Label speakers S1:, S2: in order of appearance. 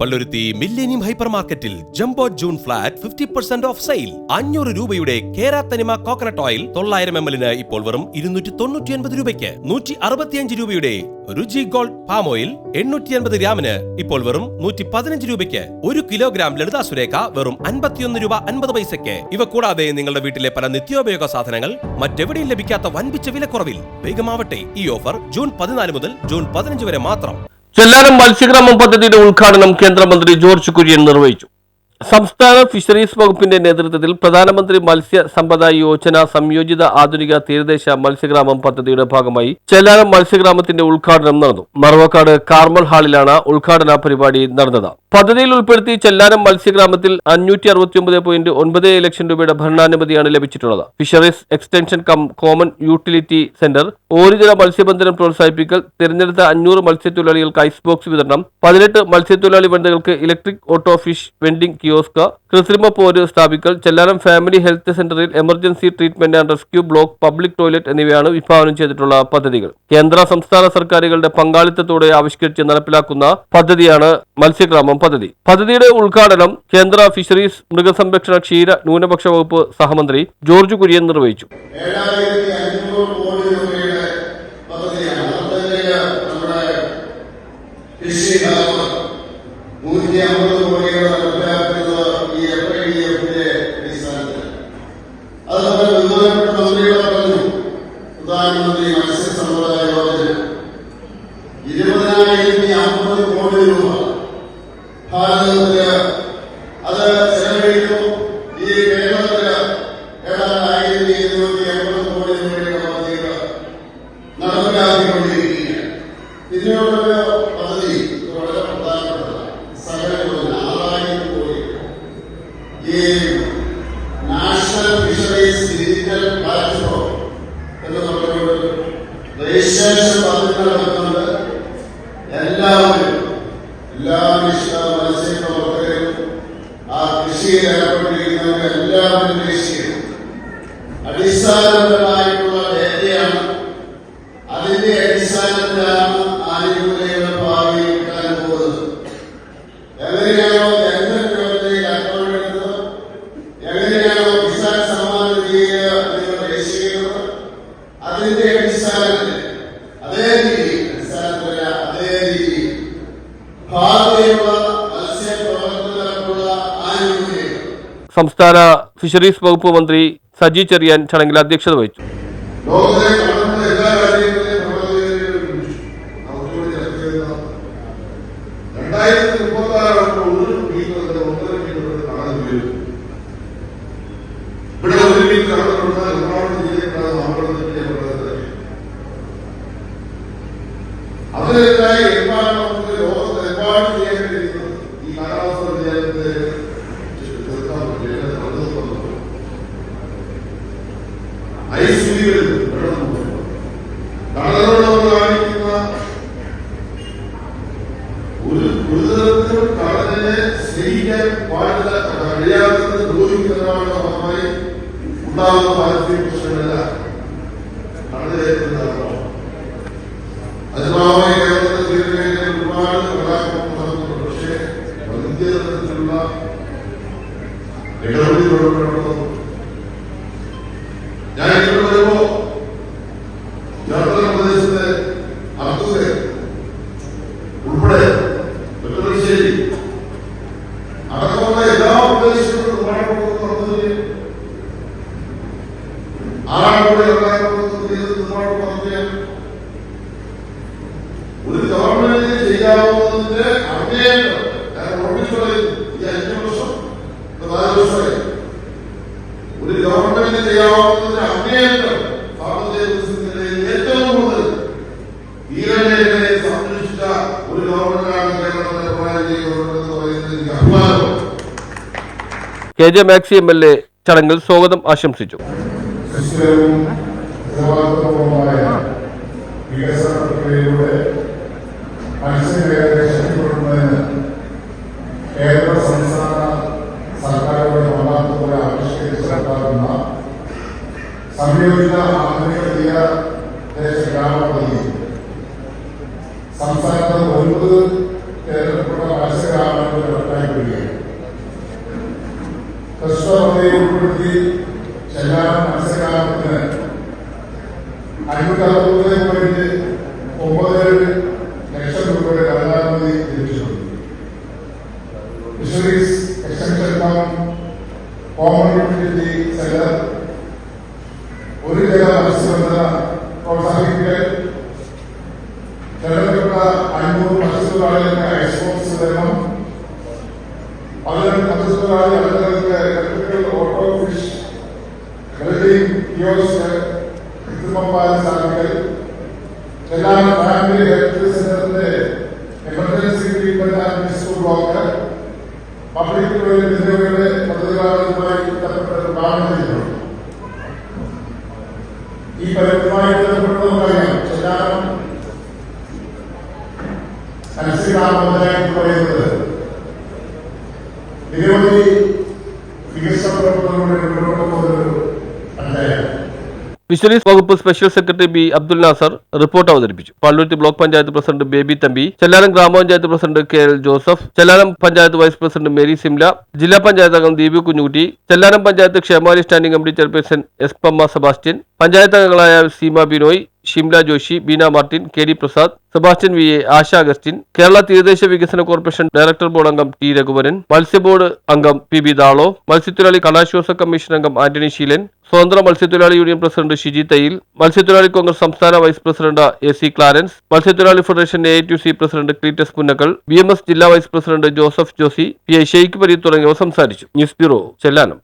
S1: Palluruthy millennium hyper മാർക്കറ്റിൽ jumbo June flat 50% of sale. 500 രൂപയുടെ കേര തനിമ കോക്കനട്ട് ഓയിൽ 900 ml ഇപ്പോൾ വെറും 299 രൂപയ്ക്ക്. 165 രൂപയുടെ രുചി ഗോൾഡ് പാം ഓയിൽ 880 ഗ്രാമിന് ഇപ്പോൾ വെറും 115 രൂപയ്ക്ക്. 1 കിലോഗ്രാം ലളിതാ സുരേഖ വെറും 51 രൂപ 50 പൈസയ്ക്ക്. ഇവ കൂടാതെ നിങ്ങളുടെ വീട്ടിലെ പല നിത്യോപയോഗ സാധനങ്ങൾ മറ്റെവിടെയും ലഭിക്കാത്ത വൻപിച്ച വിലക്കുറവിൽ. വേഗമാവട്ടെ, ഈ ഓഫർ ജൂൺ 14 മുതൽ ജൂൺ 15 വരെ മാത്രം.
S2: ചെല്ലാനം മത്സ്യഗ്രാമം പദ്ധതിയുടെ ഉദ്ഘാടനം കേന്ദ്രമന്ത്രി ജോർജ് കുര്യൻ നിർവഹിച്ചു. സംസ്ഥാന ഫിഷറീസ് വകുപ്പിന്റെ നേതൃത്വത്തിൽ പ്രധാനമന്ത്രി മത്സ്യ സമ്പദ യോജന സംയോജിത ആധുനിക തീരദേശ മത്സ്യഗ്രാമം പദ്ധതിയുടെ ഭാഗമായി ചെല്ലാനം മത്സ്യഗ്രാമത്തിന്റെ ഉദ്ഘാടനം നടന്നു. മറവക്കാട് കാർമൽ ഹാളിലാണ് ഉദ്ഘാടന പരിപാടി നടന്നത്. പദ്ധതിയിൽ ഉൾപ്പെടുത്തി ചെല്ലാനം മത്സ്യഗ്രാമത്തിൽ 569.9 ലക്ഷം രൂപയുടെ ഭരണാനുമതിയാണ് ലഭിച്ചിട്ടുള്ളത്. Fisheries extension common utility centre, ഓരിജന മത്സ്യബന്ധനം പ്രോത്സാഹിപ്പിക്കൽ, തിരഞ്ഞെടുത്ത 500 മത്സ്യത്തൊഴിലാളികൾക്ക് ഐസ് ബോക്സ് വിതരണം, 18 മത്സ്യത്തൊഴിലാളി വനിതകൾക്ക് electric auto fish vending kiosk, കൃത്രിമ പോര് സ്ഥാപിക്കൽ, ചെല്ലാനം ഫാമിലി ഹെൽത്ത് സെന്ററിൽ emergency treatment and rescue block, public toilet എന്നിവയാണ് വിഭാവനം ചെയ്തിട്ടുള്ള പദ്ധതികൾ. കേന്ദ്ര സംസ്ഥാന സർക്കാരുകളുടെ പങ്കാളിത്തത്തോടെ ആവിഷ്കരിച്ച് നടപ്പിലാക്കുന്ന പദ്ധതിയാണ് മത്സ്യഗ്രാമം പദ്ധതി. പദ്ധതിയുടെ ഉദ്ഘാടനം കേന്ദ്ര ഫിഷറീസ്, മൃഗസംരക്ഷണ, ക്ഷീര, ന്യൂനപക്ഷ വകുപ്പ് സഹമന്ത്രി ജോർജ് കുര്യൻ നിർവഹിച്ചു.
S3: പ്രധാനമന്ത്രി മത്സ്യ സമ്പദ യോജന 20,050 കോടി രൂപ ഭാരതത്തില് അത് ചെലവഴിച്ചു. ഈ കേരളത്തില് ഏതാണ്ട് 1,280 കോടി രൂപയുടെ പദ്ധതികൾ നടപ്പിലാക്കിക്കൊണ്ടിരിക്കുകയാണ്. ഇതിനോടൊരു പദ്ധതി വളരെ പ്രധാനപ്പെട്ടതാണ്. സകല യോജന 6,000 കോടി. ഈ നാഷണൽ ഫിഷറീസ് ഡിജിറ്റൽ പ്ലാറ്റ്ഫോം എന്ന് പറഞ്ഞുകൊണ്ട് രജിസ്ട്രേഷൻ പദ്ധതി നടത്തുന്നുണ്ട്. എല്ലാവരും, എല്ലാ മത്സ്യപ്രവർത്തകരും, ആ കൃഷിയിൽ ഏർപ്പെട്ടിരിക്കുന്നവരും എല്ലാവരും രജിസ്റ്റർ. അടിസ്ഥാനപരമായിട്ടുള്ള ഡേറ്റയാണ്. അതിന്റെ അടിസ്ഥാനത്തിലാണ് ആനുകൂല്യങ്ങൾ ഭാവിയിൽ കിട്ടാൻ പോകുന്നത്. എങ്ങനെയാണോ ജനധൻ യോജനയിൽ അക്കൗണ്ട് എടുത്തത്, എങ്ങനെയാണോ കിസാൻ സമ്മാൻ നിധിയിൽ നിങ്ങൾ രജിസ്റ്റർ ചെയ്യുന്നത്, അതിന്റെ അടിസ്ഥാനത്തിൽ അതേ രീതി ഭാവിയിലുള്ള മത്സ്യപ്രവർത്തകർക്കുള്ള ആനുകൂല്യങ്ങൾ.
S2: സംസ്ഥാന ഫിഷറീസ് വകുപ്പ് മന്ത്രി സജി ചെറിയാൻ ചടങ്ങിൽ അധ്യക്ഷത വഹിച്ചു.
S3: ലോകത്തിലെ കാണുന്ന എല്ലാ രാജ്യങ്ങളിലെയും 2036 ഇവിടെ 1 മീറ്റർ കടന്നിട്ടുള്ള ഒരുപാട് ജില്ലകളാണ് മാമ്പഴത്തിന്റെ ഉള്ളത്. അതിനെതിരായി നമുക്ക് ലോകത്ത് ഒരുപാട് ചെയ്യാൻ കഴിയുന്നത് ഈ കാലാവസ്ഥ വ്യതിയാനത്തെ ചെറുക്കാൻ പറ്റില്ല. ഐസ്വീകളിൽ വെള്ളം കടലോട് കാണിക്കുന്ന ഒരു തരത്തിലും കടലിനെ സ്നേഹിക്കാൻ പാടില്ല, കഴിയാത്തത് ദ്രോഹിക്കുന്നതിനുള്ള ഫലമായി ഉണ്ടാകുന്ന പാരിസ്ഥിതിക പ്രശ്നങ്ങളല്ല കടലിലേക്കുണ്ടാകുന്നു. അതിനായി കേരളത്തിൽ തീരുമാനം ഒരുപാട് കലാപം നടത്തുന്നു. പക്ഷേ വലിയ തരത്തിലുള്ള ഇടപെടലുകൾ. ഞാൻ ഇവിടെ വരുമ്പോ ജാഗ്രത പ്രദേശത്തെ അർത്തുക ഉൾപ്പെടെ വെട്ടശ്ശേരി അടക്കമുള്ള എല്ലാ പ്രദേശങ്ങളും നിർമ്മാണപ്പെടുത്തുന്ന ആറാംകൂടെ നിർമ്മാണപ്പെടുത്തിയാണ്. ഒരു ഗവൺമെന്റിന് ചെയ്യാവുന്നതിന്റെ അങ്ങേയറ്റം ഞാൻ ഉറപ്പിച്ചു പറയുന്നു. ഈ 5 വർഷം 4 വർഷമായി ഒരു ഗവൺമെന്റിന് ചെയ്യാവുന്നതിന്റെ അങ്ങേയറ്റം സാമ്പത്തിക വികസനത്തിന്റെ ഏറ്റവും കൂടുതൽ തീരമേഖലയെ സംരക്ഷിച്ച ഒരു ഗവൺമെന്റാണ് കേരളത്തിലെ പിണറായി ഗവൺമെന്റ് എന്ന് പറയുന്നത് എനിക്ക് അഭിമാനമാണ്.
S2: KJ മാക്സി MLA ചടങ്ങിൽ സ്വാഗതം ആശംസിച്ചു.
S4: വികസന പ്രക്രിയയിലൂടെ മത്സ്യമേഖലയെ ശക്തിപ്പെടുത്തുന്നതിന് കേന്ദ്ര സംസ്ഥാന സർക്കാരുകളുടെ പങ്കാളിത്തത്തോടെ ആവിഷ്കരിച്ചിട്ടുണ്ടാകുന്ന സംയോജിത ആധുനിക തീരദേശ ഗ്രാമ പദ്ധതി സംസ്ഥാനത്ത് 9 തിരഞ്ഞെടുക്കപ്പെട്ട മത്സ്യഗ്രാമങ്ങൾ ഉൾപ്പെടുത്തി ചെല്ലാനം മത്സ്യഗ്രാമത്തിന് 560.97 ലക്ഷം രൂപയുടെ കടലാനുമതി ലഭിച്ചിട്ടുണ്ട്. Fisheries extension cum common utility centre, ഒരു ജല മത്സ്യബന്ധന പ്രോത്സാഹിപ്പിക്കൽ, തിരഞ്ഞെടുക്കപ്പെട്ട 500 മത്സ്യത്തൊഴിലാളികൾക്ക് എക്സ്പോർട്സ് വിതരണം, 18 മത്സ്യത്തൊഴിലാളി അംഗങ്ങൾക്ക് electrical auto fish welding kiosk, കൃത്രിമപ്പാൽ സ്ഥാപിക്കൽ, ചെല്ലാനം ഫാമിലി ഹെൽത്ത് സെന്ററിന്റെ emergency treatment and district block, public toilet എന്നിവയുടെ പദ്ധതികളുമായി ബന്ധപ്പെട്ട് വിഭാവനം ചെയ്തിട്ടുണ്ട്. ഈ പദ്ധതിയുമായി ബന്ധപ്പെട്ട് നമുക്കറിയാം, ചെല്ലാനം മത്സ്യഗ്രാമപഞ്ചായത്ത് പറയുന്നത് നിരവധി വികസന പ്രവർത്തനങ്ങളുടെ മുന്നോട്ട് പോകുന്നൊരു പഞ്ചായത്ത്.
S2: ഫിഷറീസ് വകുപ്പ് special secretary B Abdul Nasser report അവതരിപ്പിച്ചു. Palluruthy block panchayat president Baby Thampi, Chellanam ഗ്രാമപഞ്ചായത്ത് president K L Joseph, Chellanam panchayat vice president Mary Simla, ജില്ലാ പഞ്ചായത്ത് അംഗം ദീപു കുഞ്ഞുകുട്ടി, ചെല്ലാനം പഞ്ചായത്ത് ക്ഷേമാരി standing committee chairperson S Pamma Sebastian, panchayat അംഗങ്ങളായ Seema Binoy, Shimla Joshy, Beena Martin, K D Prasad, Sebastian V A, Asha Augustine, Kerala തീരദേശ വികസന കോർപ്പറേഷൻ ഡയറക്ടർ ബോർഡ് അംഗം ടി രഘുവരൻ, മത്സ്യബോർഡ് അംഗം പി ബി ദാളോ, മത്സ്യത്തൊഴിലാളി കടാശ്വാസ കമ്മീഷൻ അംഗം ആന്റണി ശീലൻ, സ്വതന്ത്ര മത്സ്യത്തൊഴിലാളി യൂണിയൻ പ്രസിഡന്റ് ഷിജി തയ്യിൽ, മത്സ്യത്തൊഴിലാളി കോൺഗ്രസ് സംസ്ഥാന vice president A C Clarence, മത്സ്യത്തൊഴിലാളി federation AITUC president Cleetus Punnakkal, BMS ജില്ലാ vice president Joseph Josy, PI Sheikh Pareed തുടങ്ങിയവർ സംസാരിച്ചു. News bureau, Chellanam.